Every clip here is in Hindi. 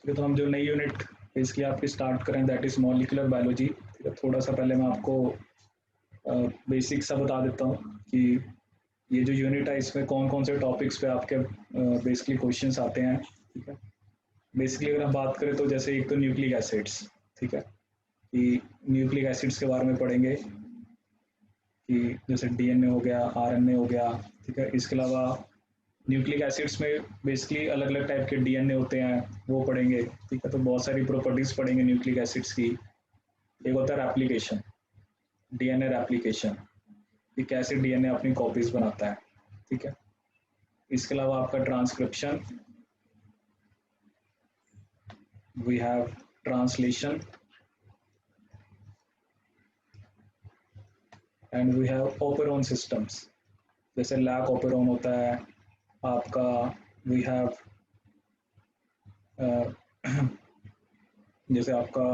ठीक है, तो हम जो नई यूनिट बेसिकली आपकी स्टार्ट करें दैट इज़ मॉलिक्यूलर बायोलॉजी। ठीक है, थोड़ा सा पहले मैं आपको बेसिक सा बता देता हूँ कि ये जो यूनिट है इसमें कौन कौन से टॉपिक्स पे आपके बेसिकली क्वेश्चंस आते हैं। ठीक है, बेसिकली अगर हम बात करें तो जैसे एक तो न्यूक्लिक एसिड्स, ठीक है, कि न्यूक्लिक एसिड्स के बारे में पढ़ेंगे कि जैसे डीएनए हो गया, आरएनए हो गया। ठीक है, इसके अलावा न्यूक्लिक एसिड्स में बेसिकली अलग अलग टाइप के डीएनए होते हैं, वो पढ़ेंगे। ठीक है, तो बहुत सारी प्रॉपर्टीज पढ़ेंगे न्यूक्लिक एसिड्स की। एक होता है रेप्लिकेशन, डीएनए रेप्लिकेशन, कि कैसे डीएनए अपनी कॉपीज बनाता है। ठीक है, इसके अलावा आपका transcription, we have translation and we have operon systems. जैसे लैक ऑपरॉन होता है आपका, वी हैव जैसे आपका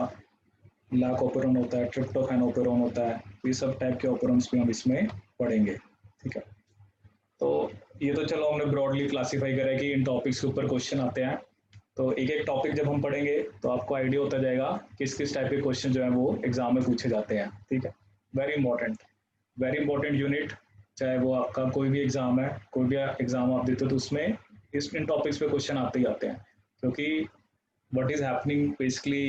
लैक ऑपरॉन होता है, ट्रिप्टोफैन ऑपरॉन होता है, ये सब टाइप के ऑपरॉन्स भी हम इसमें पढ़ेंगे। ठीक है, तो ये तो चलो हमने ब्रॉडली क्लासीफाई करा है कि इन टॉपिक्स के ऊपर क्वेश्चन आते हैं। तो एक एक टॉपिक जब हम पढ़ेंगे तो आपको आइडिया होता जाएगा किस किस टाइप के क्वेश्चन जो है वो एग्जाम में पूछे जाते हैं। ठीक है, वेरी इंपॉर्टेंट यूनिट, चाहे वो आपका कोई भी एग्जाम है, कोई भी एग्जाम आप देते हो तो उसमें इन टॉपिक्स पे क्वेश्चन आते ही आते हैं, क्योंकि what is happening basically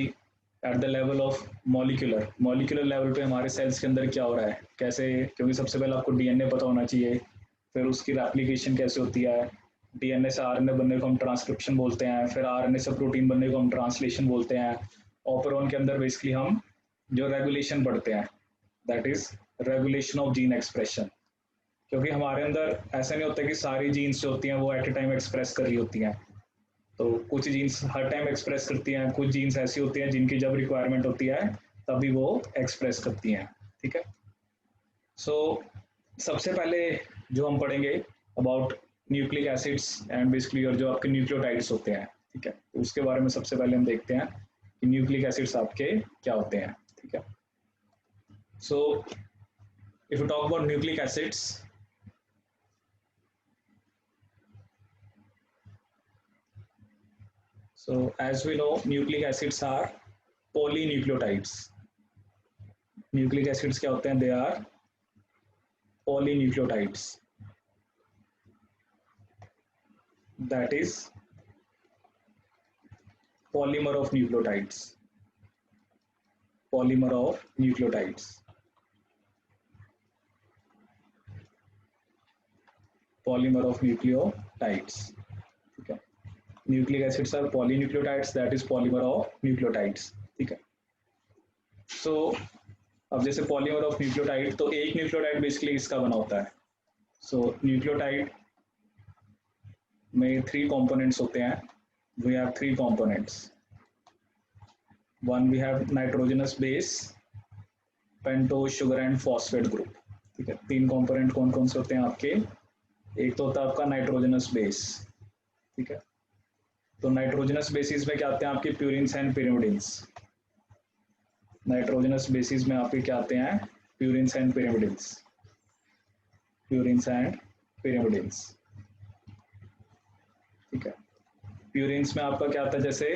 at the level of molecular level पे हमारे सेल्स के अंदर क्या हो रहा है, कैसे, क्योंकि सबसे पहले आपको डीएनए पता होना चाहिए, फिर उसकी रेप्लिकेशन कैसे होती है, डीएनए से आरएनए बनने को हम ट्रांसक्रिप्शन बोलते हैं, फिर आरएनए से प्रोटीन बनने को हम ट्रांसलेशन बोलते हैं। ऑपरॉन के अंदर बेसिकली हम जो रेगुलेशन पढ़ते हैं that is regulation of gene expression, क्योंकि हमारे अंदर ऐसा नहीं होता कि सारी जीन्स जो होती हैं वो एट ए टाइम एक्सप्रेस कर रही होती हैं। तो कुछ जीन्स हर टाइम एक्सप्रेस करती हैं, कुछ जीन्स ऐसी होती हैं जिनकी जब रिक्वायरमेंट होती है तभी वो एक्सप्रेस करती हैं। ठीक है, सो सबसे पहले जो हम पढ़ेंगे about nucleic acids and basically और जो आपके न्यूक्लियोटाइड्स होते हैं। ठीक है, तो उसके बारे में सबसे पहले हम देखते हैं कि न्यूक्लिक एसिड्स आपके क्या होते हैं। ठीक है, so if you talk about nucleic acids, so as we know nucleic acids are polynucleotides. Nucleic acids क्या होते हैं? They are polynucleotides, that is polymer of nucleotides, polymer of nucleotides, polymer of nucleotides. ठीक है, nucleic acids are polynucleotides, that is polymer of nucleotides. ठीक है, सो अब जैसे पॉलीमर ऑफ न्यूक्लियोटाइड, तो एक न्यूक्लियोटाइड बेसिकली इसका बना होता है। सो न्यूक्लियोटाइड में 3 कंपोनेंट्स होते हैं, we have 3 components, one we have nitrogenous base, pentose sugar and phosphate group. ठीक है, 3 कंपोनेंट कौन कौन से होते हैं आपके? एक तो होता है आपका नाइट्रोजनस बेस। ठीक है, तो नाइट्रोजनस बेसिस में क्या आते हैं आपके? Purines and pyrimidines. Nitrogenous bases में आपके क्या आते हैं? Purines and pyrimidines, purines and pyrimidines. ठीक है, प्यूरिन्स में आपका क्या आता है? जैसे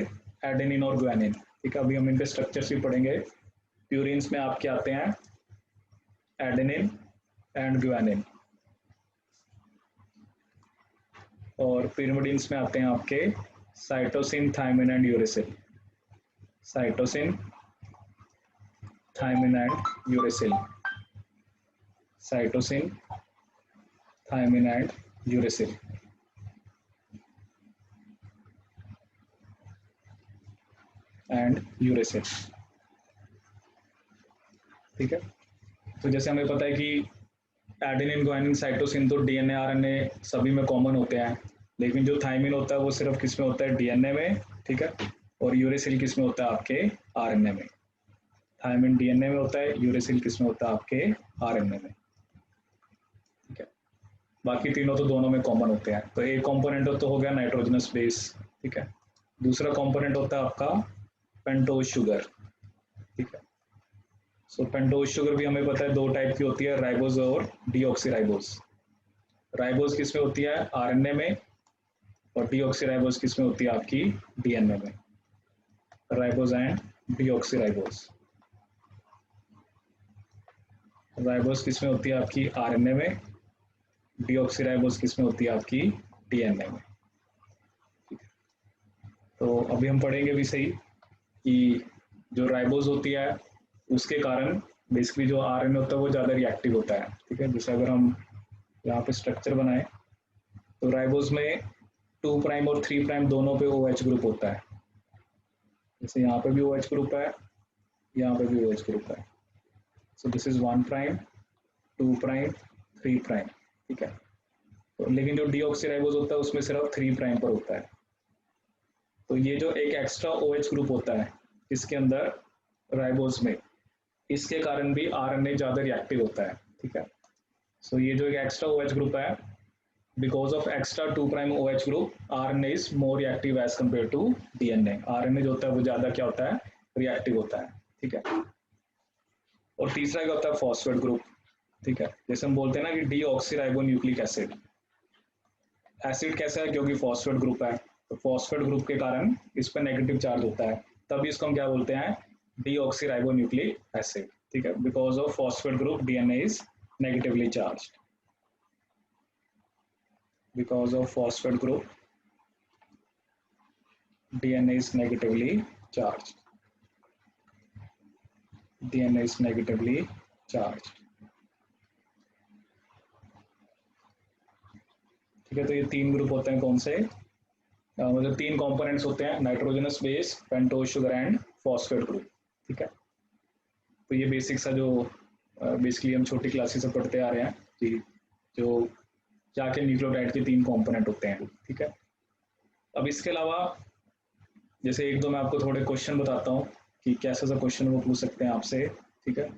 एडेनिन और ग्वानिन। ठीक है, अभी हम इनके स्ट्रक्चर्स भी पढ़ेंगे। प्यूरिन्स में आपके आते हैं एडेनिन एंड ग्वानिन, और पिरिमिडिन्स में आते हैं आपके cytosine, thymine and uracil. Cytosine, thymine and uracil, cytosine, thymine and uracil. And uracil. ठीक है, तो जैसे हमें पता है कि एडेनिन, ग्वानिन, साइटोसिन तो डीएनए आरएनए सभी में कॉमन होते हैं, लेकिन जो थायमिन होता है वो सिर्फ किस में होता है? डीएनए में। ठीक है, और यूरेसिल किस में होता है? आपके आरएनए में। थायमिन डीएनए में होता है, यूरेसिल किस में होता है? आपके आरएनए में। ठीक है, बाकी तीनों तो दोनों में कॉमन होते हैं। तो एक कंपोनेंट तो हो गया नाइट्रोजनस बेस। ठीक है, दूसरा कंपोनेंट होता है आपका पेंटोज शुगर। ठीक है, सो पेंटोज शुगर भी हमें पता है 2 टाइप की होती है, राइबोज और डीऑक्सीराइबोज। राइबोज किस में होती है? आरएनए में, और डीऑक्सीराइबोज किस में होती है? आपकी डीएनए में। Ribose and deoxyribose. राइबोज किसमें होती है आपकी आरएनए में, डीऑक्सीराइबोज किसमें होती है आपकी डीएनए में। तो अभी हम पढ़ेंगे भी सही कि जो राइबोज होती है उसके कारण बेसिकली जो आरएनए होता है वो ज़्यादा रिएक्टिव होता है, ठीक है। जैसे अगर हम यहाँ पे स्ट्रक्चर बनाए तो राइबोज में 2 प्राइम और 3 प्राइम दोनों पे OH ग्रुप होता है। जैसे यहाँ पे भी OH ग्रुप है, यहाँ पे भी OH ग्रुप है। So this is 1 prime 2 prime 3 prime, ठीक है। तो लेकिन जो डीऑक्सीराइबोज होता है उसमें सिर्फ 3 प्राइम पर होता है। तो ये जो एक एक्स्ट्रा OH ग्रुप होता है इसके अंदर राइबोज में, इसके कारण भी आरएनए ज़्यादा रिएक्टिव होता है, ठीक है। सो ये जो एक एक्स्ट्रा OH ग्रुप है, because of extra 2 prime OH group, RNA is more reactive as compared to DNA। RNA जो होता है वो ज़्यादा क्या होता है, रिएक्टिव होता है, ठीक है। और तीसरा क्या होता है, फॉस्फेट ग्रुप, ठीक है। जैसे हम बोलते हैं ना कि डीऑक्सीराइबो न्यूक्लिक एसिड, एसिड कैसा है क्योंकि फॉस्फेट ग्रुप है, तो फॉस्फेट ग्रुप के कारण इस पर नेगेटिव चार्ज होता है, तभी इसको हम क्या बोलते हैं, डीऑक्सीराइबो न्यूक्लिक एसिड, ठीक है। Because of phosphate group DNA is negatively charged, because of phosphate group DNA is negatively charged, DNA is negatively charged, ठीक है। तो ये 3 ग्रुप होते हैं, कौन से, मतलब 3 कंपोनेंट्स होते हैं, nitrogenous base, pentose sugar and phosphate group, ठीक है। तो ये बेसिक सा जो बेसिकली हम छोटी क्लासेस से पढ़ते आ रहे हैं कि जो जाके न्यूक्लियोटाइड के 3 कंपोनेंट होते हैं, ठीक है। अब इसके अलावा जैसे एक दो मैं आपको थोड़े क्वेश्चन बताता हूँ कि कैसा सा क्वेश्चन वो पूछ सकते हैं आपसे, ठीक है।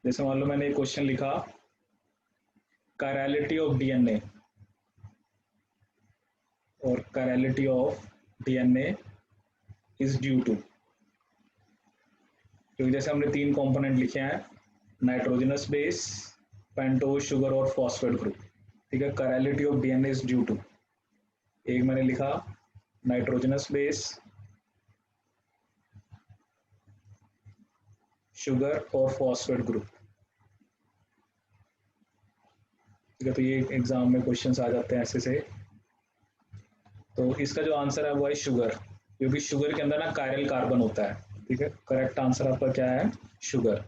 जैसे मान लो मैंने एक क्वेश्चन लिखा, कायरलिटी ऑफ डीएनए और chirality of DNA is due to, क्योंकि जैसे हमने 3 कंपोनेंट लिखे हैं, नाइट्रोजनस बेस, पेंटोज शुगर और फॉस्फेट ग्रुप, ठीक है। Chirality of DNA is due to, एक मैंने लिखा नाइट्रोजनस बेस, शुगर और फॉस्फेट ग्रुप, ठीक है। तो ये एग्जाम में क्वेश्चंस आ जाते हैं ऐसे से। तो इसका जो आंसर है वो है शुगर, क्योंकि शुगर के अंदर ना कायरल कार्बन होता है, ठीक है। करेक्ट आंसर आपका क्या है, शुगर,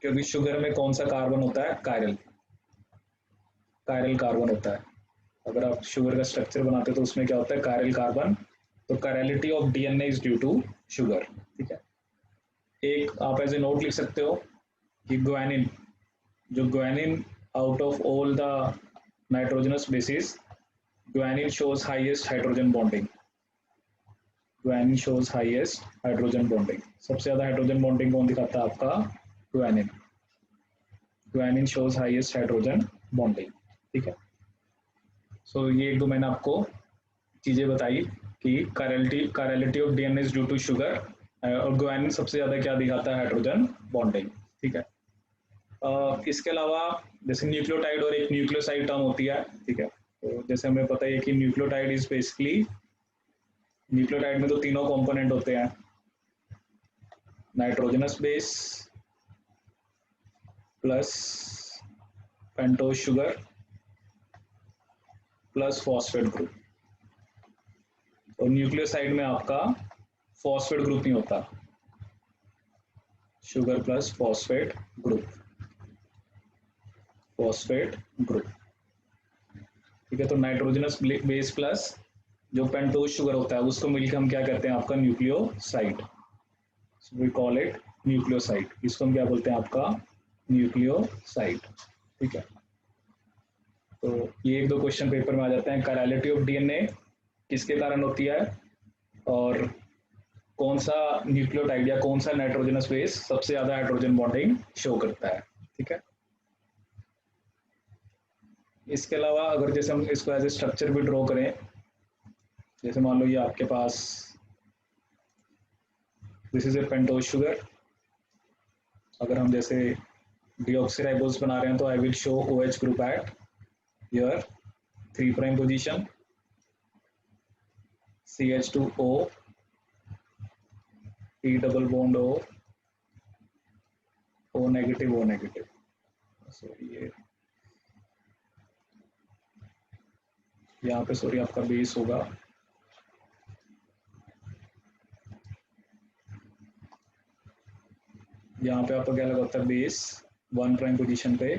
क्योंकि शुगर में कौन सा कार्बन होता है, कायरल, कायरल कार्बन होता है। अगर आप शुगर का स्ट्रक्चर बनाते हो तो उसमें क्या होता है, कायरल कार्बन। तो chirality of DNA is due to sugar, ठीक है। एक आप एज ए नोट लिख सकते हो कि ग्वानिन, जो guanine out of all the nitrogenous bases, guanine shows highest hydrogen bonding, guanine shows highest hydrogen bonding. सबसे ज्यादा हाइड्रोजन बॉन्डिंग कौन दिखाता है आपका, guanine, guanine shows highest hydrogen bonding, ठीक है। सो ये एक दो मैंने आपको चीजें बताई कि chirality of DNA is due to sugar, और ग्वानिन सबसे ज्यादा क्या दिखाता है, हाइड्रोजन बॉन्डिंग, ठीक है। इसके अलावा जैसे न्यूक्लियोटाइड और एक न्यूक्लियोसाइड टर्म होती है, ठीक है। तो जैसे हमें पता है कि न्यूक्लियोटाइड इज बेसिकली, न्यूक्लियोटाइड में तो तीनों कंपोनेंट होते हैं, nitrogenous base plus pentose sugar plus phosphate group, और न्यूक्लियोसाइड में आपका फॉस्फेट ग्रुप नहीं होता, sugar plus phosphate group, phosphate group, ठीक है। तो नाइट्रोजनस बेस प्लस जो पेंटोज शुगर होता है उसको मिलकर हम क्या कहते हैं, आपका nucleoside, we call it nucleoside, इसको हम क्या बोलते हैं, आपका न्यूक्लियोसाइड, ठीक है। तो ये एक दो क्वेश्चन पेपर में आ जाते हैं, कायरलिटी ऑफ डीएनए किसके कारण होती है, और कौन सा न्यूक्लियोटाइड या कौन सा नाइट्रोजनस बेस सबसे ज्यादा हाइड्रोजन बॉन्डिंग शो करता है, ठीक है। इसके अलावा अगर जैसे हम इसको एज ए स्ट्रक्चर भी ड्रॉ करें, जैसे मान लो ये आपके पास this is a pentose sugar, अगर हम जैसे डीऑक्सीराइबोज बना रहे हैं तो I will show OH group at your 3 prime position, CH2O P double bond O negative O negative. Sorry ये यहाँ पे सॉरी आपका बेस होगा यहाँ पे आपका क्या लगा होता है बेस 1 प्राइम पोजीशन पे,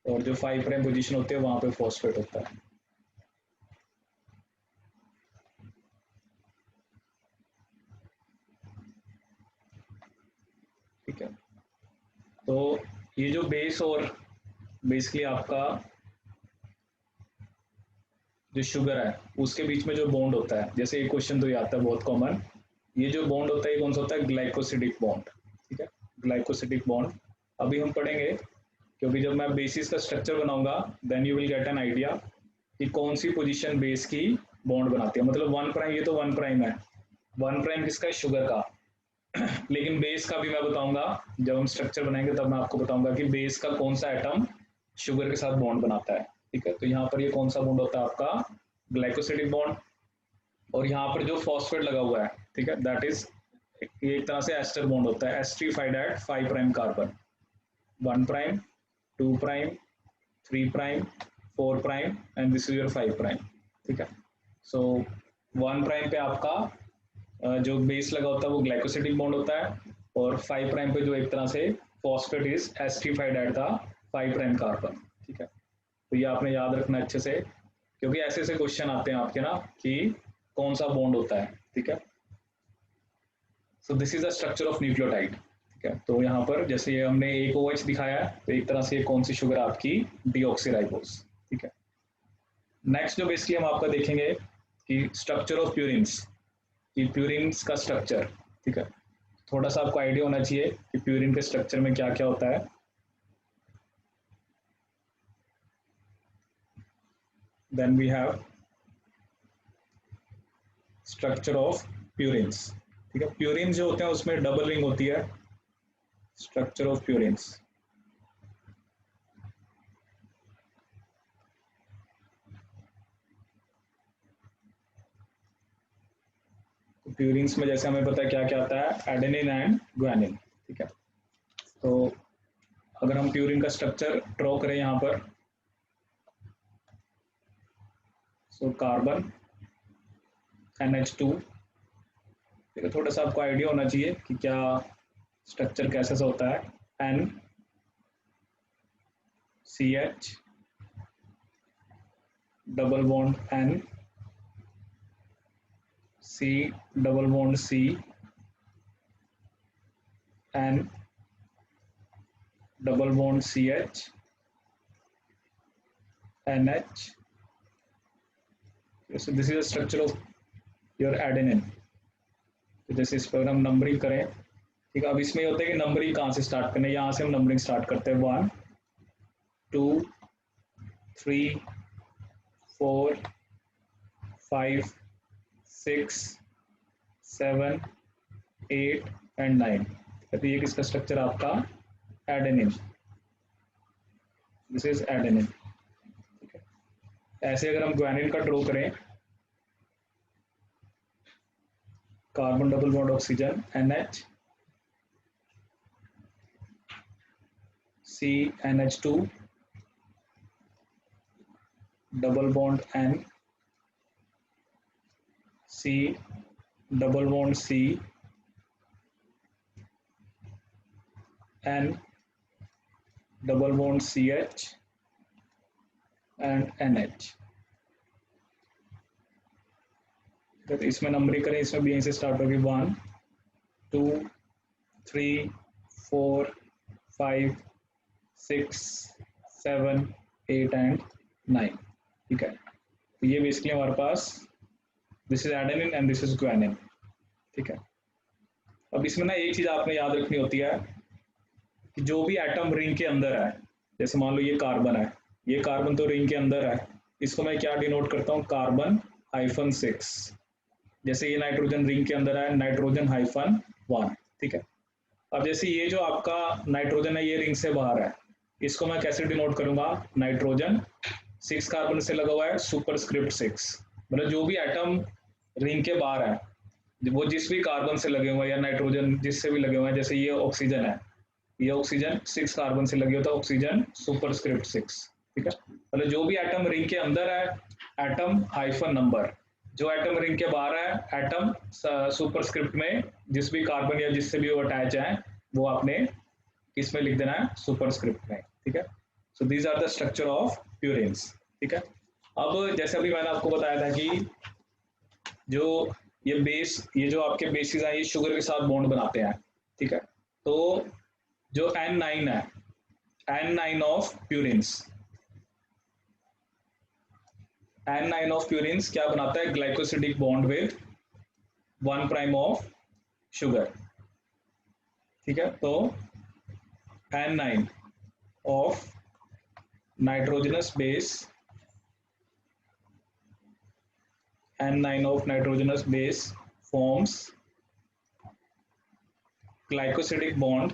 और जो 5 प्राइम पोजीशन होती है वहां पे फॉस्फेट होता है। ठीक है, तो ये जो बेस और बेसिकली आपका जो शुगर है उसके बीच में जो बॉन्ड होता है, जैसे एक क्वेश्चन तो ये आता है बहुत कॉमन, ये जो बॉन्ड होता है ये कौन सा होता है? Glycosidic bond. ठीक है, ग्लाइकोसिडिक बॉन्ड अभी हम पढ़ेंगे, क्योंकि जब मैं बेसिस का स्ट्रक्चर बनाऊंगा then you will get an idea कि कौन सी पोजीशन बेस की बॉन्ड बनाती है। मतलब 1 प्राइम, ये तो 1 प्राइम है, 1 प्राइम किसका है? शुगर का। लेकिन बेस का भी मैं बताऊंगा, जब हम स्ट्रक्चर बनाएंगे तब मैं आपको बताऊंगा कि बेस का कौन सा एटम शुगर के साथ बॉन्ड बनाता है। ठीक है, तो यहाँ पर ये कौन सा बॉन्ड होता है? आपका ग्लाइकोसिडिक बॉन्ड। और यहाँ पर जो फॉस्फेट लगा हुआ है, ठीक है, दैट इज ये एक तरह से एस्टर बॉन्ड होता है, esterified at 5 prime carbon, 1 prime, 2 prime, 3 prime, 4 prime and this is your 5 prime. ठीक है, सो 1 प्राइम पे आपका जो बेस लगा होता है वो ग्लाइकोसिडिक बॉन्ड होता है, और 5 प्राइम पे जो एक तरह से phosphate is esterified at the 5 prime carbon. ठीक है, तो ये आपने याद रखना अच्छे से, क्योंकि ऐसे ऐसे क्वेश्चन आते हैं आपके ना कि कौन सा बॉन्ड होता है। ठीक है, so this is the structure of nucleotide. ठीक है, तो यहाँ पर जैसे ये हमने एक OH दिखाया है, तो एक तरह से कौन सी शुगर आपकी? डीऑक्सीराइबोस। ठीक है, नेक्स्ट जो बेसिकली हम आपका देखेंगे कि स्ट्रक्चर ऑफ प्यूरिन्स, कि प्यूरिन्स का स्ट्रक्चर। ठीक है, थोड़ा सा आपको आइडिया होना चाहिए कि प्यूरिन के स्ट्रक्चर में क्या क्या होता है। Then we have structure of purines. ठीक है, प्यूरिन जो होते हैं उसमें डबल रिंग होती है। स्ट्रक्चर ऑफ प्यूरिन्स, प्यूरिन्स में जैसे हमें पता है क्या क्या आता है? Adenine and guanine. ठीक है, तो अगर हम प्यूरिन का स्ट्रक्चर ड्रॉ करें यहाँ पर, सो कार्बन NH2। ठीक है, थोड़ा सा आपको आइडिया होना चाहिए कि क्या स्ट्रक्चर कैसे सा होता है। NCH double bond N, C double bond C, N double bond CH, NH। so this is the structure of your adenine। तो जैसे इस पर हम नंबरिंग करें, ठीक है, अब इसमें होता है कि नंबरिंग कहाँ से स्टार्ट करना है। यहाँ से हम नंबरिंग स्टार्ट करते हैं, 1 2 3 4 5 6 7 8 एंड 9। तो ये किसका स्ट्रक्चर? आपका एडेनिन। This is adenine. ठीक है, ऐसे अगर हम ग्वानिन का ड्रॉ करें, carbon double bond oxygen NH, C NH2 double bond N, C double bond C, N double bond CH and NH। तो इसमें नंबरिंग करें, इसमें भी यहीं से स्टार्ट होगी, 1 2 3 4 5 6 7 8 एंड 9। ठीक है, तो ये बेसिकली हमारे पास this is adenine and this is guanine. ठीक है, अब इसमें ना एक चीज आपने याद रखनी होती है कि जो भी एटम रिंग के अंदर है, जैसे मान लो ये कार्बन है, ये कार्बन तो रिंग के अंदर है, इसको मैं क्या डिनोट करता हूँ? कार्बन-6। जैसे ये नाइट्रोजन रिंग के अंदर है, नाइट्रोजन-1। ठीक है, अब जैसे ये जो आपका नाइट्रोजन है ये रिंग से बाहर है, इसको मैं कैसे डिनोट करूंगा? नाइट्रोजन 6 कार्बन से लगा हुआ है, सुपरस्क्रिप्ट 6। मतलब जो भी एटम रिंग के बाहर है वो जिस भी कार्बन से लगे हुए हैं या नाइट्रोजन जिससे भी लगे हुए हैं, जैसे ये ऑक्सीजन है, ये ऑक्सीजन 6 कार्बन से लगे होता है, ऑक्सीजन सुपरस्क्रिप्ट 6, ठीक है। मतलब जो भी एटम रिंग के अंदर है एटम हाइफन नंबर, जो एटम रिंग के बाहर है एटम सुपरस्क्रिप्ट में जिस भी कार्बन या जिससे भी वो अटैच है वो आपने किसमें लिख देना है, सुपरस्क्रिप्ट में, ठीक है। So these are the structure of purines, ठीक है। अब जैसे अभी मैंने आपको बताया था कि जो ये बेस, ये जो आपके बेसिस हैं ये शुगर के साथ बॉन्ड बनाते हैं, ठीक है। तो जो N9 है, N9 of purines, N9 of purines क्या बनाता है, glycosidic bond with 1 prime of sugar, ठीक है। तो N9 of nitrogenous base, N9 of nitrogenous base forms glycosidic bond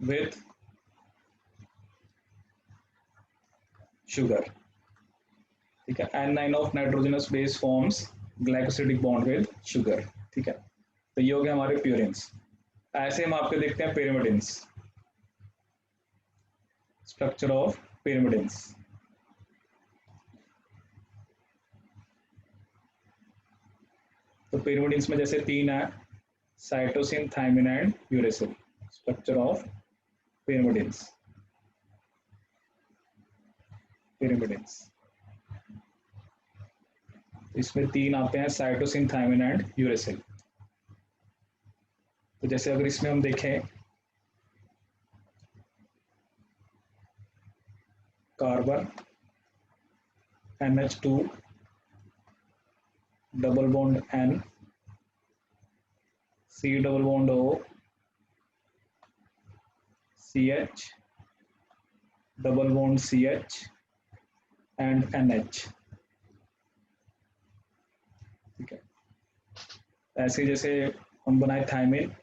with sugar, ठीक है। N9 of nitrogenous base forms glycosidic bond with sugar, ठीक है। तो ये हो गया हमारे प्यूरिन्स। ऐसे हम आपके देखते हैं pyrimidines, स्ट्रक्चर ऑफ pyrimidines। तो pyrimidines में जैसे 3 है, cytosine, thymine and uracil, structure of pyrimidines। इसमें 3 आते हैं, साइटोसिन, थायमिन एंड यूरेसिल। तो जैसे अगर इसमें हम देखें carbon NH2 double bond N, C double bond O, CH double bond CH and NH, ठीक है। ऐसे जैसे हम बनाए thymine,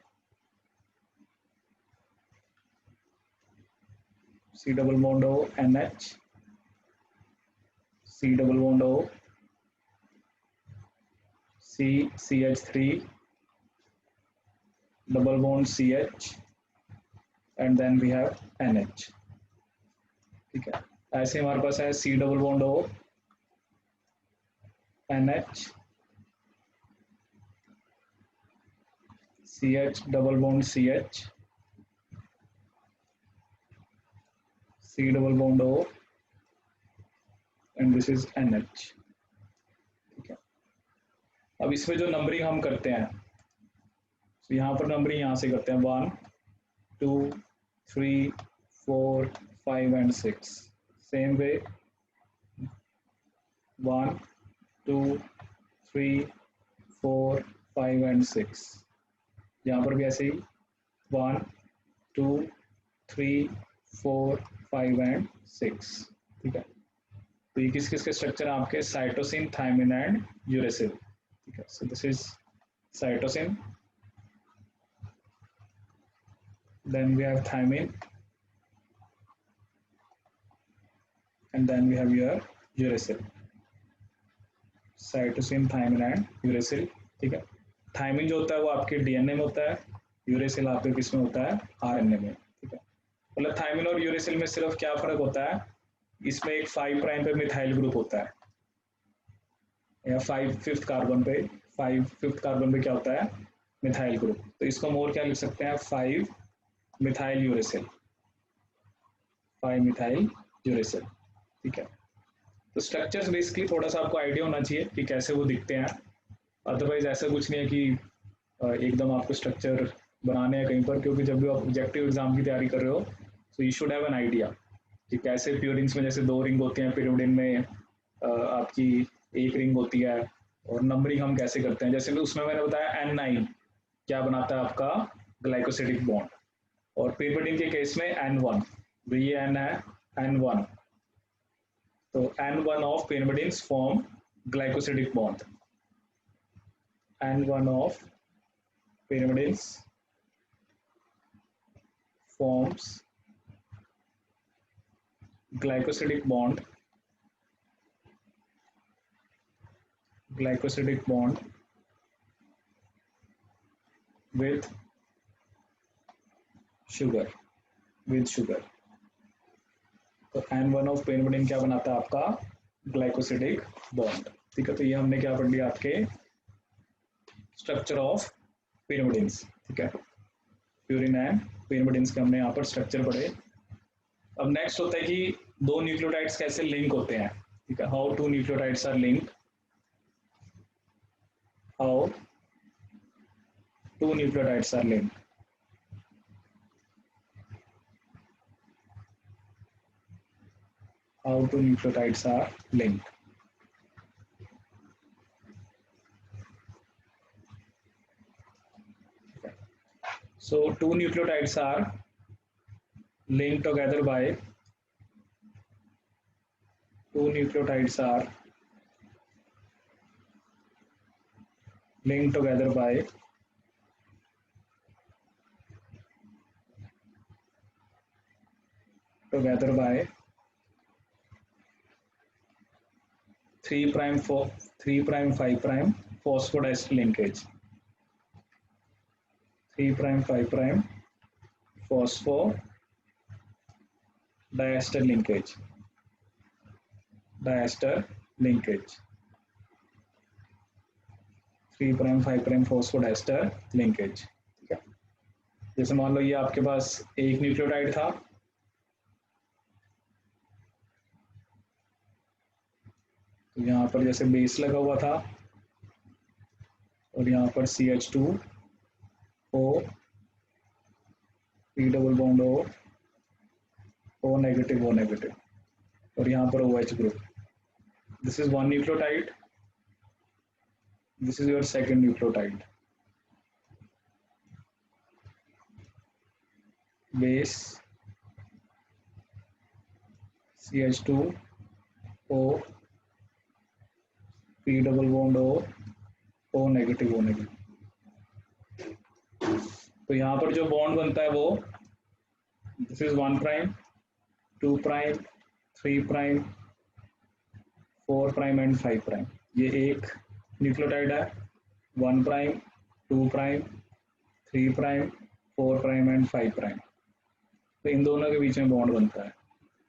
C double bond O NH, C double bond O, C CH3 double bond CH and then we have NH, ठीक है। ऐसे हमारे पास है C double bond O NH, CH double bond CH, C double bond O and this is NH, ठीक है। अब इसमें जो नंबरिंग हम करते हैं, तो यहाँ पर नंबरिंग यहाँ से करते हैं 1 2 3 4 5 एंड 6, सेम वे 1 2 3 4 5 एंड 6, यहाँ पर भी ऐसे ही 1 2 3 4 5 एंड 6, ठीक है। तो ये किस किस के स्ट्रक्चर है आपके, साइटोसिन, थायमिन एंड यूरेसिल, ठीक है। So this is cytosine, then we have thymine, and then we have your uracil, cytosine, thymine and uracil, ठीक है। थायमिन जो होता है वो आपके डीएनए में होता है, यूरेसिल आपके किस में होता है, आरएनए में, ठीक है। मतलब थायमिन और यूरेसिल में सिर्फ क्या फर्क होता है, इसमें एक 5 प्राइम पे मिथाइल ग्रुप होता है, या 5th कार्बन पे, 5th कार्बन पे क्या होता है, मिथाइल ग्रुप। तो इसको हम और क्या लिख सकते हैं, 5 मिथाइल यूरेसिल, 5 मिथाइल यूरेसिल, ठीक है। तो स्ट्रक्चर्स बेसिकली थोड़ा सा आपको आइडिया होना चाहिए कि कैसे वो दिखते हैं, अदरवाइज ऐसा कुछ नहीं है कि एकदम आपको स्ट्रक्चर बनाने हैं कहीं पर, क्योंकि जब भी आप ऑब्जेक्टिव एग्जाम की तैयारी कर रहे हो तो you should have an idea कि कैसे प्यूरिन्स में जैसे 2 रिंग होती हैं, pyrimidine में आपकी 1 रिंग होती है, और नंबरिंग हम कैसे करते हैं। जैसे उसमें मैंने बताया N9 क्या बनाता है आपका, ग्लाइकोसिडिक बॉन्ड, और pyrimidine के केस में N1, ये N है N1, तो N1 of pyrimidines form glycosidic bond, N1 of pyrimidines forms glycosidic bond glycosidic bond with sugar, तो N1 ऑफ पेरिमिडिन क्या बनाता है आपका ग्लाइकोसिडिक बॉन्ड। ठीक है, तो ये हमने क्या पढ़ लिया आपके स्ट्रक्चर ऑफ पेरिमिडिन्स। ठीक है, प्यूरिन एंड पेरिमिडिन्स के हमने यहाँ पर स्ट्रक्चर पढ़े। अब नेक्स्ट होता है कि दो न्यूक्लियोटाइड्स कैसे लिंक होते हैं। ठीक है, how two nucleotides are linked, how two nucleotides are linked. How two nucleotides are linked. Okay. So two nucleotides are linked together by linked together by together by 3' 5' phosphodiester linkage, 3' 5' phosphodiester linkage, diester linkage, 3' 5' phosphodiester linkage। ठीक है, जैसे मान लो ये आपके पास एक न्यूक्लियोटाइड था, तो यहाँ पर जैसे बेस लगा हुआ था और यहाँ पर CH2 O P double bond O negative और यहाँ पर OH group. This is one nucleotide, this is your second nucleotide. Base CH2 O P double bond O negative. तो यहाँ पर जो बॉन्ड बनता है वो दिस इज 1', 2', 3', 4' एंड 5'। ये एक न्यूक्लियोटाइड है, 1', 2', 3', 4' एंड 5'। तो इन दोनों के बीच में बॉन्ड बनता है,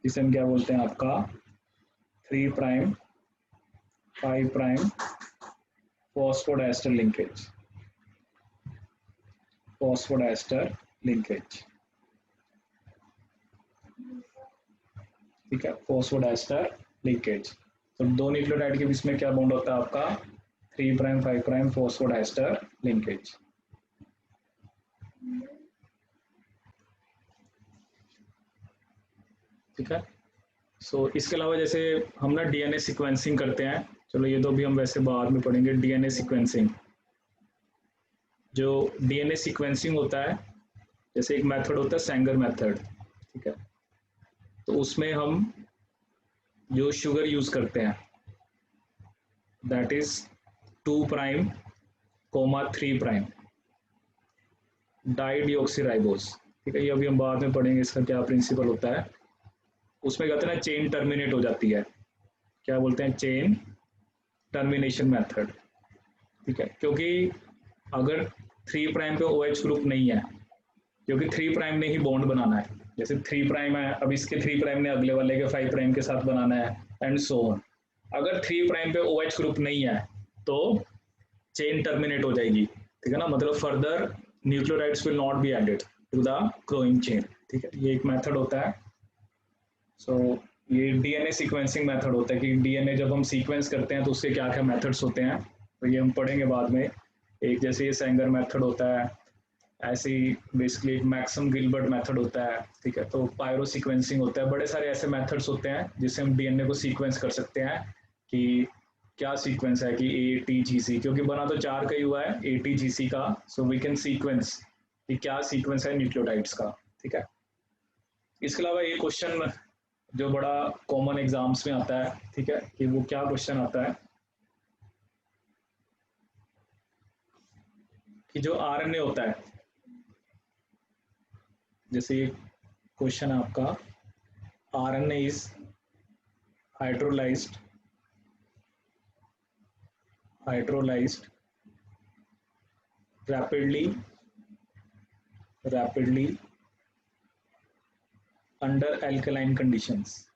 जिसे हम क्या बोलते हैं आपका 3', 5' phosphodiester linkage। ठीक है, phosphodiester linkage। तो दो न्यूक्लियोटाइड के बीच में क्या बॉन्ड होता है आपका 3', 5' phosphodiester linkage। ठीक है, सो इसके अलावा जैसे हम ना DNA सीक्वेंसिंग करते हैं, चलो ये तो अभी हम वैसे बाद में पढ़ेंगे। DNA सीक्वेंसिंग, जो DNA सीक्वेंसिंग होता है, जैसे एक मेथड होता है सेंगर मेथड। ठीक है, तो उसमें हम जो शुगर यूज करते हैं दैट इज 2', 3' डाइडिऑक्सीराइबोस। ठीक है, ये अभी हम बाद में पढ़ेंगे इसका क्या प्रिंसिपल होता है। उसमें कहते हैं ना चेन टर्मिनेट हो जाती है, क्या बोलते हैं चेन टर्मिनेशन मेथड। ठीक है, क्योंकि अगर 3' पे OH ग्रुप नहीं है, क्योंकि 3' ने ही बॉन्ड बनाना है, जैसे 3' है, अब इसके 3' ने अगले वाले के 5' के साथ बनाना है एंड सो ऑन। अगर 3' पे OH ग्रुप नहीं है तो चेन टर्मिनेट हो जाएगी। ठीक है ना, मतलब further nucleotides will not be added to the growing chain. ठीक है, ये एक मेथड होता है। सो ये DNA सीक्वेंसिंग मेथड होता है कि DNA जब हम सीक्वेंस करते हैं तो उसके क्या क्या मेथड्स होते हैं, तो ये हम पढ़ेंगे बाद में। एक जैसे ये सेंगर मेथड होता है, ऐसे ही बेसिकली एक मैक्सम गिलबर्ट मेथड होता है। ठीक है, तो पायरो सीक्वेंसिंग होता है, बड़े सारे ऐसे मेथड्स होते हैं जिससे हम DNA को सीक्वेंस कर सकते हैं कि क्या सीक्वेंस है कि ATGC, क्योंकि बना तो 4 का ही हुआ है ATGC का, सो वी कैन सीक्वेंस कि क्या सीक्वेंस है न्यूक्लियोटाइड्स का। ठीक है, इसके अलावा एक क्वेश्चन जो बड़ा कॉमन एग्जाम्स में आता है, ठीक है, कि वो क्या क्वेश्चन आता है कि जो RNA होता है, जैसे ये क्वेश्चन है आपका RNA is hydrolysed hydrolyzed rapidly under alkaline conditions.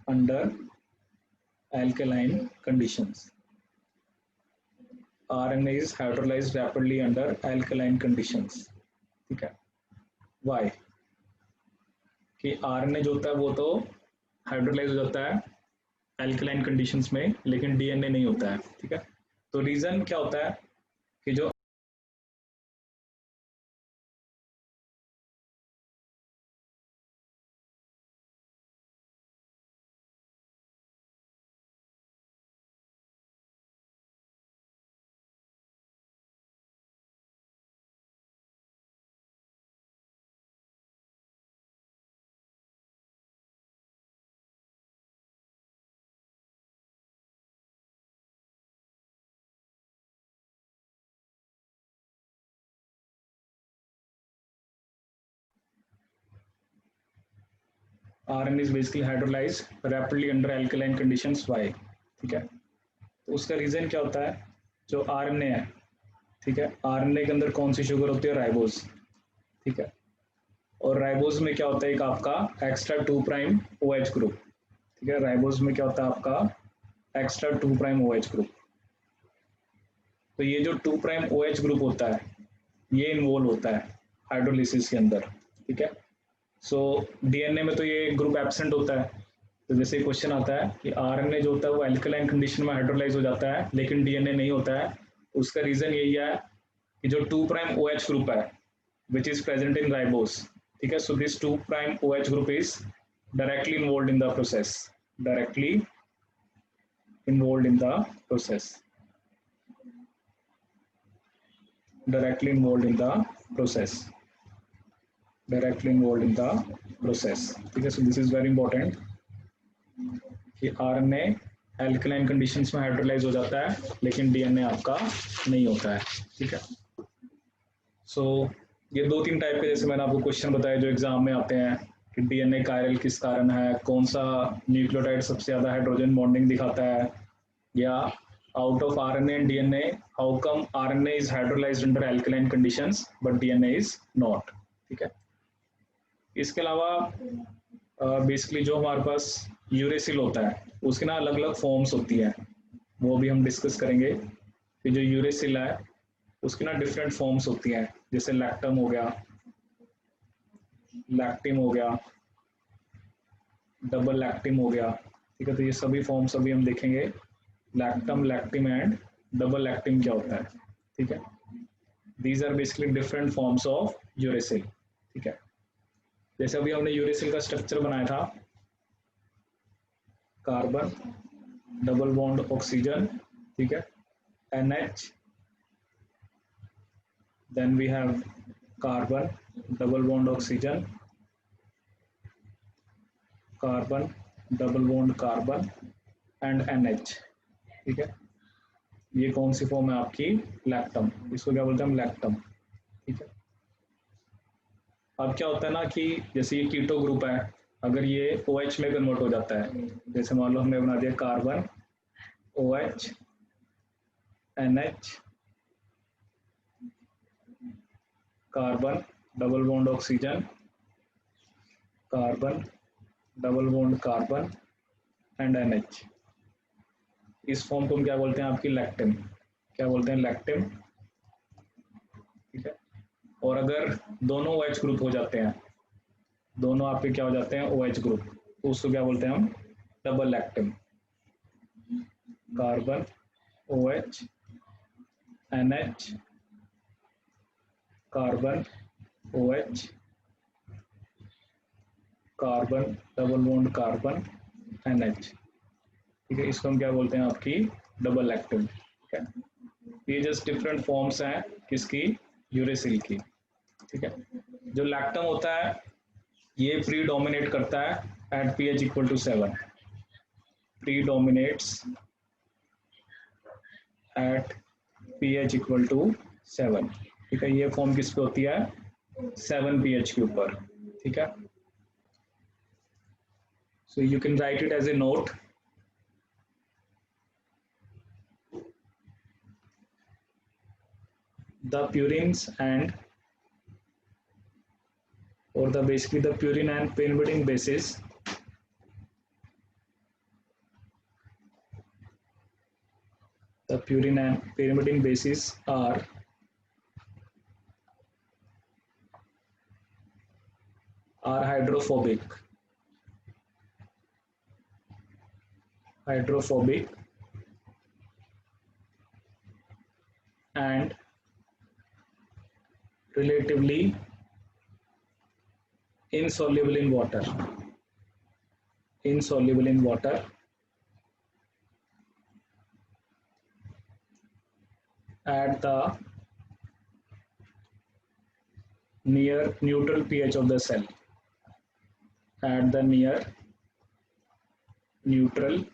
Under alkaline conditions, RNA is hydrolyzed rapidly under alkaline conditions. ठीक है, why? कि RNA जो होता है वो तो हाइड्रोलाइज हो जाता है एल्कलाइन कंडीशंस में, लेकिन DNA नहीं होता है. ठीक है, तो रीजन क्या होता है कि जो RNA is basically hydrolyzed rapidly under alkaline conditions. Why? ठीक है, तो उसका रीजन क्या होता है, जो RNA है, ठीक है, RNA के अंदर कौन सी शुगर होती है, राइबोज. ठीक है, और राइबोज में क्या होता है, एक आपका एक्स्ट्रा 2' OH ग्रुप. ठीक है, राइबोज में क्या होता है आपका एक्स्ट्रा 2' OH ग्रुप. तो ये जो 2' OH ग्रुप होता है ये इन्वॉल्व होता है हाइड्रोलिसिस के अंदर. ठीक है, सो DNA में तो ये ग्रुप एब्सेंट होता है. तो जैसे क्वेश्चन आता है कि RNA जो होता है वो एल्कलाइन कंडीशन में हाइड्रोलाइज हो जाता है लेकिन DNA नहीं होता है, उसका रीजन यही है कि जो 2' OH ग्रुप है which is present in ribose. ठीक है, so this 2' OH group is directly involve in the process. Directly involve in the process. Directly involved in the process. Directly involved in the process. ठीक है, so this is very important कि RNA alkaline conditions में हाइड्रोलाइज हो जाता है लेकिन DNA आपका नहीं होता है. ठीक है, so ये 2-3 टाइप के जैसे मैंने आपको क्वेश्चन बताया जो एग्जाम में आते हैं कि DNA कायरल किस कारण है, कौन सा न्यूक्लियोटाइड सबसे ज्यादा हाइड्रोजन बॉन्डिंग दिखाता है, या out of RNA and DNA, how come RNA is hydrolyzed under alkaline conditions but DNA is not. ठीक है, इसके अलावा बेसिकली जो हमारे पास यूरेसिल होता है उसके ना अलग अलग फॉर्म्स होती है, वो भी हम डिस्कस करेंगे कि जो यूरेसिल है उसकी ना डिफरेंट फॉर्म्स होती हैं, जैसे लैक्टम हो गया, लैक्टिम हो गया, डबल लैक्टिम हो गया. ठीक है, तो ये सभी फॉर्म्स अभी हम देखेंगे, lactam, lactim and double lactim क्या होता है. ठीक है, these are basically different forms of uracil. ठीक है, जैसे अभी हमने यूरेसिल का स्ट्रक्चर बनाया था, कार्बन, डबल बॉन्ड ऑक्सीजन, ठीक है, NH, then we have carbon, double bond oxygen, carbon, double bond carbon and NH. ठीक है, ये कौन सी फॉर्म है आपकी, लैक्टम. इसको क्या बोलते हैं हम, लैक्टम. ठीक है, अब क्या होता है ना कि जैसे ये कीटो ग्रुप है, अगर ये OH में कन्वर्ट हो जाता है, जैसे मान लो हमने बना दिया carbon, OH, NH, carbon, double bond oxygen, carbon, double bond carbon and NH. इस फॉर्म को हम क्या बोलते हैं आपकी, लैक्टिम. क्या बोलते हैं, लैक्टिम. ठीक है, और अगर दोनों OH ग्रुप हो जाते हैं, दोनों आपके क्या हो जाते हैं, OH ग्रुप, तो उसको क्या बोलते हैं हम, double lactim. Carbon, OH, NH, carbon, OH, carbon, double bond carbon, NH. ठीक है, इसको हम क्या बोलते हैं आपकी, डबल लैक्टिम. ठीक है, ये जस्ट डिफरेंट फॉर्म्स हैं किसकी, यूरेसिल की. ठीक है, जो लैक्टम होता है ये प्री डोमिनेट करता है at pH equal to 7. Predominates at pH equal to 7. ठीक है, ये फॉर्म किस पे होती है, 7 pH के ऊपर. ठीक है, so you can write it as a note. the purines and or the basically the purine and pyrimidine bases are hydrophobic and relatively insoluble in water at the near neutral pH of the cell. At the near neutral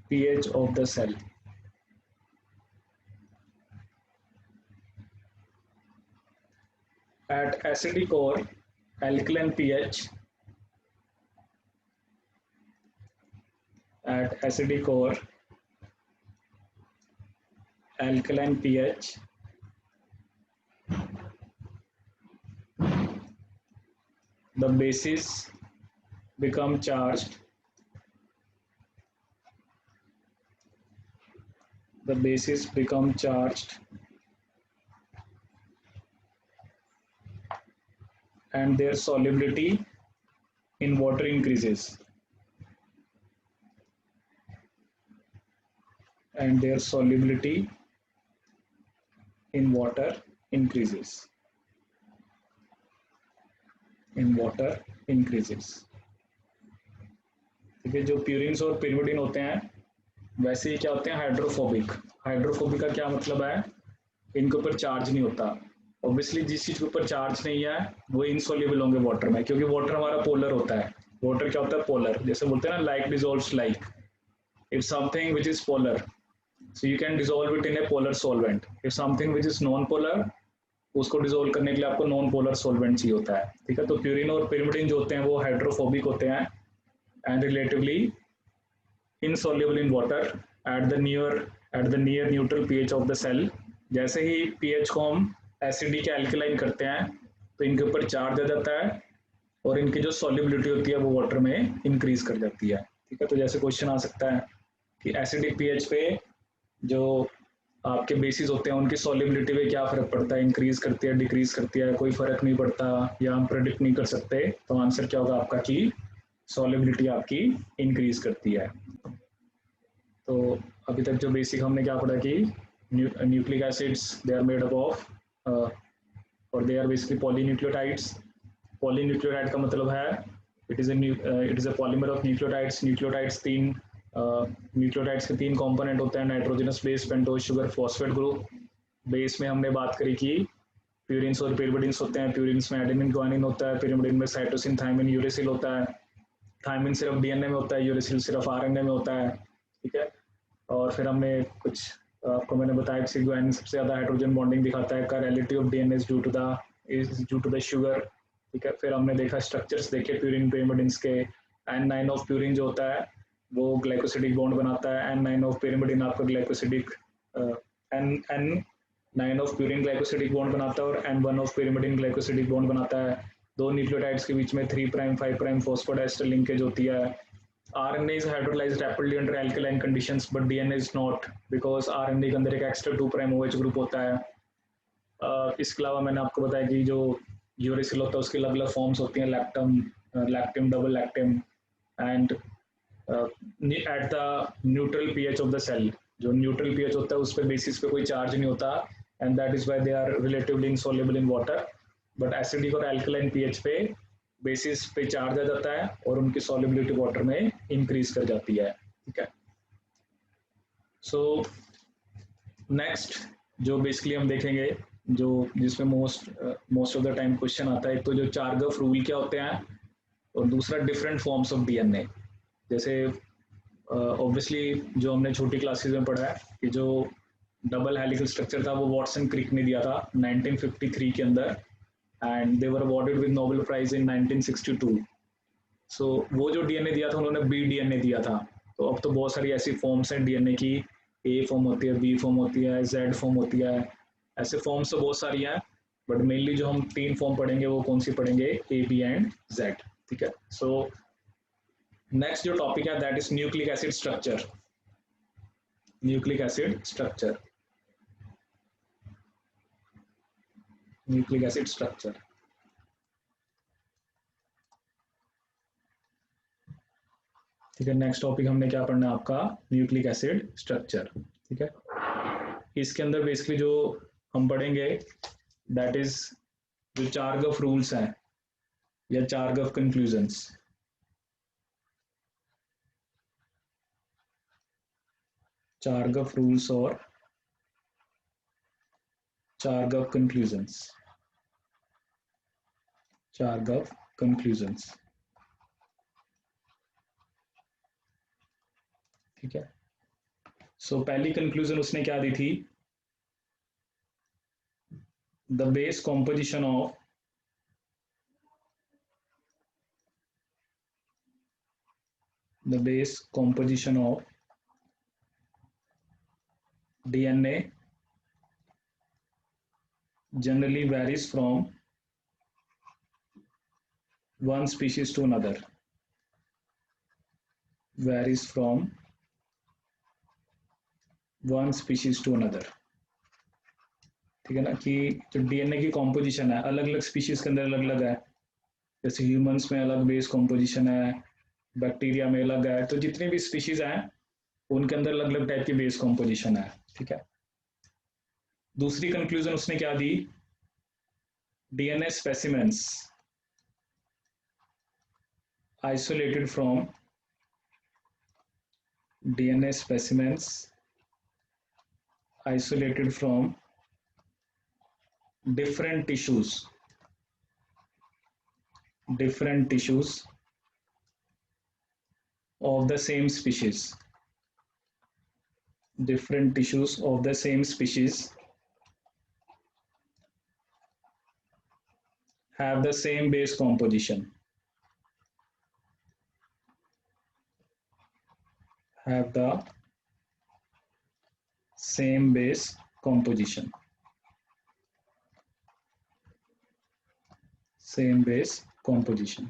pH of the cell. At acidic or alkaline pH, the bases become charged. And their solubility in water increases. ठीक है, जो प्यूरिन्स और pyrimidine होते हैं वैसे ही क्या होते हैं, हाइड्रोफोबिक का क्या मतलब है, इनके ऊपर चार्ज नहीं होता। ऑब्वियसली जिस चीज के ऊपर चार्ज नहीं है वो इनसोल्यूबल होंगे वाटर में, क्योंकि वाटर हमारा पोलर होता है। वाटर क्या होता है, पोलर, जैसे बोलते हैं ना like dissolves like. If something which is polar so you can dissolve it in A polar solvent. If something which is non polar, उसको डिसॉल्व करने के लिए आपको नॉन पोलर सॉल्वेंट चाहिए होता है। ठीक है, तो प्यूरिन और pyrimidine जो होते हैं वो हाइड्रोफोबिक होते हैं and relatively insoluble in water at the near neutral pH of the cell। जैसे ही pH को हम एसिडिक या अल्कलाइन करते हैं तो इनके ऊपर चार्ज आ जाता है और इनकी जो सॉल्युबिलिटी होती है वो वाटर में इंक्रीज कर जाती है। ठीक है, तो जैसे क्वेश्चन आ सकता है कि एसिडिक pH पे जो आपके बेसिस होते हैं उनकी सॉल्युबिलिटी पे क्या फर्क पड़ता है, इंक्रीज करती है, डिक्रीज करती है, कोई फर्क नहीं पड़ता या हम प्रेडिक्ट नहीं कर सकते। तो आंसर क्या होगा आपका कि सॉल्युबिलिटी आपकी इंक्रीज करती है। तो अभी तक जो बेसिक हमने क्या पढ़ा कि nucleic acids they are made up of और they are basically polynucleotides. Polynucleotide का मतलब है it is a polymer of nucleotides. Nucleotides के तीन कंपोनेंट होते हैं, nitrogenous base, pentose sugar, phosphate group. Base में हमने बात करी कि प्यूरिन्स और pyrimidines होते हैं। प्यूरिन्स में एडेनिन ग्वानिन होता है, pyrimidine में साइटोसिन, थायमिन, यूरेसिल होता है। थायमिन सिर्फ डीएनए में होता है, यूरेसिल सिर्फ आरएनए में होता है। ठीक है, और फिर हमने कुछ आपको मैंने बताया कि ग्वानिन सबसे ज्यादा हाइड्रोजन बॉन्डिंग दिखाता है, chirality of DNA is due to the sugar. ठीक है, फिर हमने देखा स्ट्रक्चर्स देखे प्यूरिन pyrimidines के। N9 ऑफ प्यूरिन जो होता है वो ग्लाइकोसिडिक बॉन्ड बनाता है, N9 ऑफ pyrimidine आपका glycosidic N9 of purine glycosidic bond बनाता है और N1 of pyrimidine glycosidic bond बनाता है। दो न्यूक्लियोटाइड्स के बीच में 3' 5' फॉस्फोडाइस्टर लिंकेज होती है। RNA is hydrolyzed rapidly under alkaline conditions but DNA is not because RNA के अंदर एक एक्स्ट्रा 2' OH ग्रुप होता है। इसके अलावा मैंने आपको बताया कि जो यूरेसिल होता है उसकी अलग अलग फॉर्म्स होती हैं, lactam, double lactam and at the neutral pH of the cell. जो न्यूट्रल पीएच होता है उस पे बेसिस पे कोई चार्ज नहीं होता and that is why they are relatively insoluble in water. But acidic और अल्कलाइन पीएच पे बेसिस पे चार्ज आ जाता है और उनकी सॉल्युबिलिटी वाटर में इंक्रीज कर जाती है। ठीक है, सो नेक्स्ट जो बेसिकली हम देखेंगे जो जिसमें most of the time question आता है, तो जो चारगफ रूल क्या होते हैं और दूसरा डिफरेंट फॉर्म्स ऑफ डीएनए। जैसे ऑब्वियसली जो हमने छोटी क्लासेस में पढ़ा है कि जो डबल हेलिकल स्ट्रक्चर था वो वॉटसन क्रिक ने दिया था 1953 के अंदर and they were awarded with Nobel prize in 1962। So वो जो डीएनए दिया था उन्होंने बी डीएनए दिया था। तो अब तो बहुत सारी ऐसी फॉर्म्स हैं डीएनए की ए फॉर्म होती है, बी फॉर्म होती है, जेड फॉर्म होती है, ऐसे फॉर्म्स तो बहुत सारी हैं, बट मेनली जो हम 3 फॉर्म पढ़ेंगे वो कौन सी पढ़ेंगे, ए बी एंड जेड, ठीक है। सो नेक्स्ट जो टॉपिक है that is nucleic acid structure, nucleic acid structure, nucleic acid structure. ठीक है, नेक्स्ट टॉपिक हमने क्या पढ़ना है आपका, न्यूक्लिक एसिड स्ट्रक्चर, ठीक है। इसके अंदर बेसिकली जो हम पढ़ेंगे दैट इज जो चार्गफ रूल्स हैं या चार्गफ कंक्लूजन्स, चार्गफ रूल्स और चार्गफ कंक्लूजन्स, चार्गफ कंक्लूजन्स, ठीक है। सो पहली कंक्लूजन उसने क्या दी थी, the base composition of the base composition of DNA generally varies from one species to another, varies from one species to another, ठीक है ना, कि जो डीएनए की कॉम्पोजिशन है अलग अलग स्पीशीज के अंदर अलग अलग है, जैसे ह्यूमंस में अलग बेस कॉम्पोजिशन है, बैक्टीरिया में अलग है, तो जितनी भी स्पीशीज हैं उनके अंदर अलग अलग टाइप की बेस कॉम्पोजिशन है, ठीक है। दूसरी कंक्लूजन उसने क्या दी, DNA specimens isolated from DNA specimens isolated from different tissues of the same species, different tissues of the same species have the same base composition, have the same base composition, same base composition।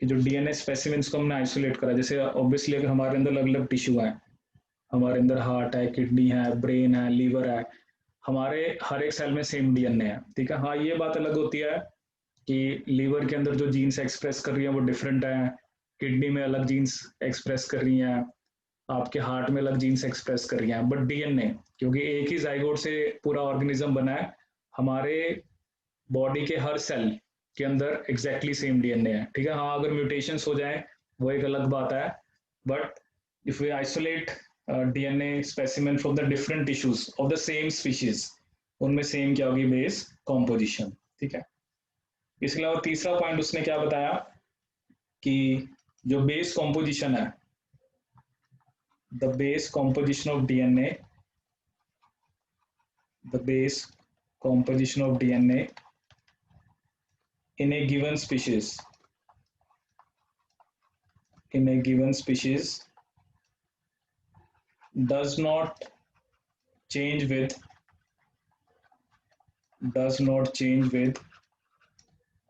कि जो डीएनए स्पेसिमेंस को हमने आइसोलेट करा, जैसे ऑब्वियसली अगर हमारे अंदर अलग अलग टिश्यू है, हमारे अंदर हार्ट है, किडनी है, ब्रेन है, लीवर है, हमारे हर एक सेल में सेम डीएनए है, ठीक है। हाँ, ये बात अलग होती है कि लीवर के अंदर जो जीन्स एक्सप्रेस कर रही है वो डिफरेंट है, किडनी में अलग जीन्स एक्सप्रेस कर रही हैं, आपके हार्ट में अलग जीन्स एक्सप्रेस कर रही हैं, बट डीएनए क्योंकि एक ही जाइगोट से पूरा ऑर्गेनिज्म बना है, हमारे बॉडी के हर सेल के अंदर एग्जैक्टली सेम डीएनए है, ठीक है। हाँ, अगर म्यूटेशंस हो जाए वो एक अलग बात है, but if we isolate DNA specimen from the different tissues of the same species, उनमें सेम क्या होगी, बेस कॉम्पोजिशन, ठीक है। इसके अलावा तीसरा पॉइंट उसने क्या बताया कि जो बेस कॉम्पोजिशन है, the base composition of DNA, the base composition of DNA in a given species, in a given species does not change with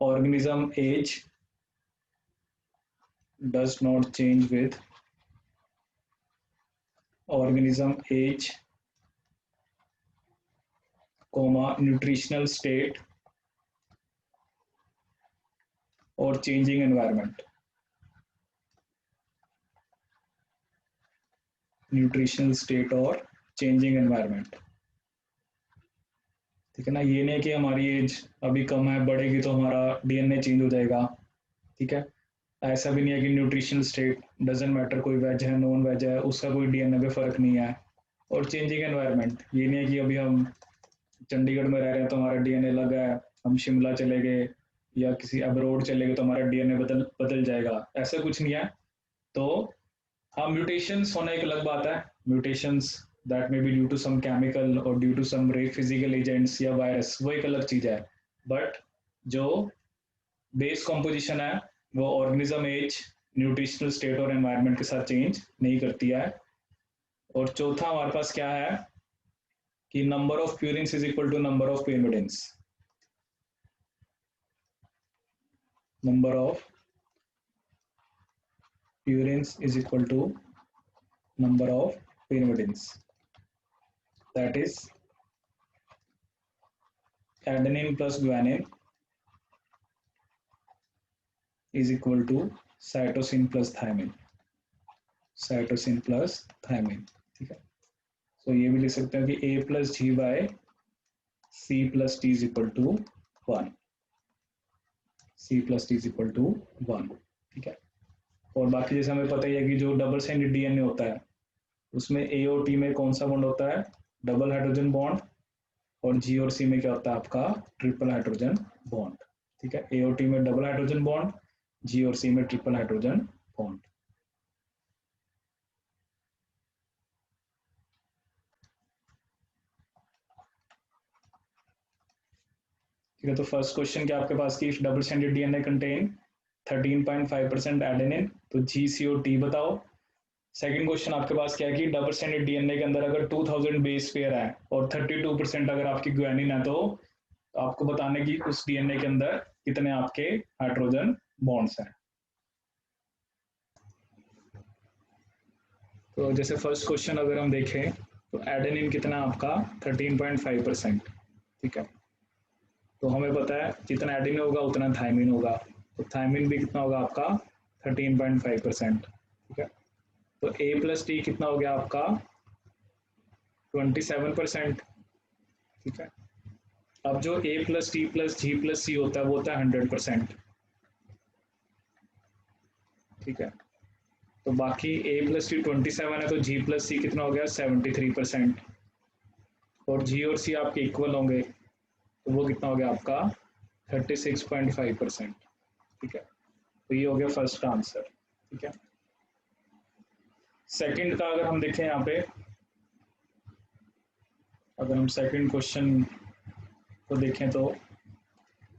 organism age, does not change with organism age, comma nutritional state or changing environment, nutritional state or changing environment, ठीक है ना। ये नहीं कि हमारी एज अभी कम है, बढ़ेगी तो हमारा डीएनए चेंज हो जाएगा, ठीक है। ऐसा भी नहीं है कि न्यूट्रिशनल स्टेट डजेंट मैटर, कोई वेज है नॉन वेज है उसका कोई डीएनए पे फर्क नहीं है। और चेंजिंग एनवायरनमेंट, ये नहीं है कि अभी हम चंडीगढ़ में रह रहे हैं तो हमारा डीएनए लगा है, हम शिमला चले गए या किसी अब्रोड चले गए तो हमारा डीएनए बदल जाएगा, ऐसा कुछ नहीं है। तो हाँ, म्यूटेशंस होना एक अलग बात है, mutations that may be due to some chemical और due to some physical agents या वायरस, वो एक अलग चीज है, बट जो बेस कॉम्पोजिशन है वो ऑर्गेनिज्म एज, न्यूट्रिशनल स्टेट और एनवायरनमेंट के साथ चेंज नहीं करती है। और चौथा हमारे पास क्या है कि number of purines is equal to number of pyrimidines, number of purines is equal to number of pyrimidines, that is adenine plus guanine is equal to cytosine plus thymine, cytosine plus thymine, ठीक है। तो ये भी लिख सकते हैं कि a plus g by c plus t is equal to 1, c plus t is equal to 1, ठीक है। और बाकी जैसे हमें पता ही है कि जो डबल स्टैंडर्ड डीएनए होता है उसमें ए और टी में कौन सा बॉन्ड होता है, डबल हाइड्रोजन बॉन्ड, और जी और सी में क्या होता है आपका ट्रिपल हाइड्रोजन बॉन्ड, ठीक है। ए और टी में डबल हाइड्रोजन बॉन्ड, जी और सी में ट्रिपल हाइड्रोजन बॉन्ड। ठीक है, तो फर्स्ट क्वेश्चन क्या आपके पास की double standard DNA contain 13.5% adenine, तो जी सी और टी बताओ। सेकंड क्वेश्चन आपके पास क्या है कि डबल स्टैंडर्ड डीएनए के अंदर अगर 2000 बेस पेयर है और 32% अगर आपकी ग्वानिन है तो आपको बताने की उस डीएनए के अंदर कितने आपके हाइड्रोजन बॉन्ड्स हैं। तो जैसे फर्स्ट क्वेश्चन अगर हम देखें तो एडेनिन कितना आपका 13.5%, ठीक है। तो हमें पता है जितना एडेनिन होगा उतना थायमिन होगा, तो थायमिन भी कितना होगा आपका 13.5%, ठीक है। तो A प्लस टी कितना हो गया आपका 27%, ठीक है। अब जो A plus T plus G plus C होता है वो होता है 100%, ठीक है। तो बाकी A प्लस टी 27 है तो जी प्लस सी कितना हो गया 73%, और जी और सी आपके इक्वल होंगे तो वो कितना हो गया आपका 36.5%, ठीक है। तो ये हो गया फर्स्ट आंसर, ठीक है। सेकंड का अगर हम देखें यहाँ पे, अगर हम सेकंड क्वेश्चन को देखें तो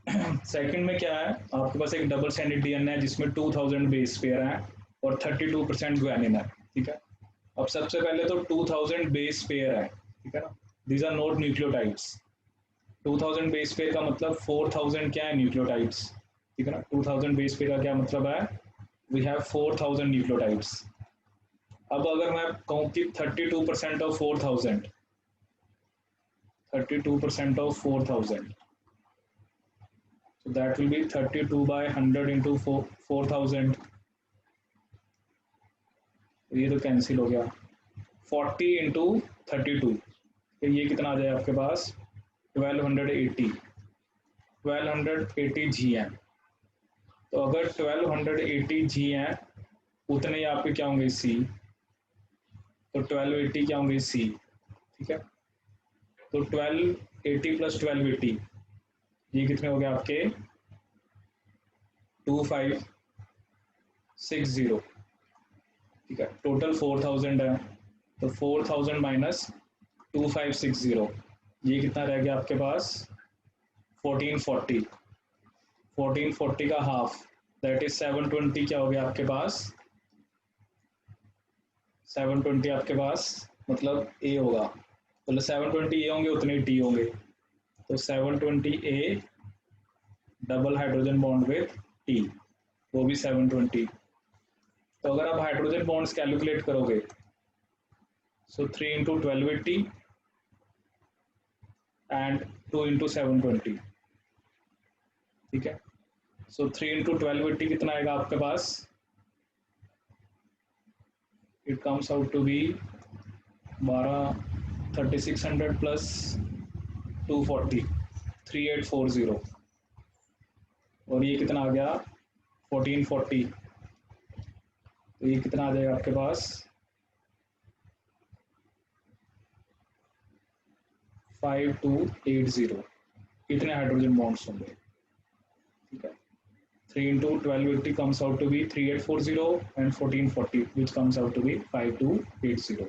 सेकंड में क्या है आपके पास एक डबल स्टैंडर्ड डीएनए है जिसमें 2000 बेस पेयर है और 32% ग्वानिन है, ठीक है। अब सबसे पहले तो 2000 बेस पेयर है, ठीक है ना, these are not nucleotides. 2000 base pair का मतलब 4000 क्या है न्यूक्लियोटाइड्स, ठीक है ना। 2000 बेस पेयर का क्या मतलब है, वी हैव 4000 न्यूक्लियोटाइड्स। अब अगर मैं कहूँ कि 32% of 4000, 32% of 4000, so that will be 32 by 100 into 4000, ये तो कैंसिल हो गया, 40 into 32, तो ये कितना आ जाए आपके पास 1280 जी है। तो अगर 1280 जी है उतने ही आपके क्या होंगे सी, तो 1280 क्या होंगे सी, ठीक है। तो 1280 प्लस 1280 ये कितने हो गए आपके 2560, ठीक है। टोटल 4000 है तो 4000 माइनस 2560 ये कितना रह गया आपके पास 1440, 1440 का हाफ दैट इज 720 क्या हो गया आपके पास 720 आपके पास मतलब ए होगा, तो 720 ए होंगे उतने टी होंगे, तो 720 A double hydrogen bond with T वो भी 720। तो अगर आप हाइड्रोजन बॉन्ड्स कैलकुलेट करोगे सो 3 इंटू 1280 एंड 2 इंटू 720, ठीक है। सो 3 इंटू 1280 कितना आएगा आपके पास, it comes out to be 3600 plus 240 3840, और ये कितना आ गया 1440, तो ये कितना आ जाएगा आपके पास 5280, कितने हाइड्रोजन बॉन्ड्स होंगे, ठीक है। 3 into 1280 comes out to be 3840 and 1440 which comes out to be 5280।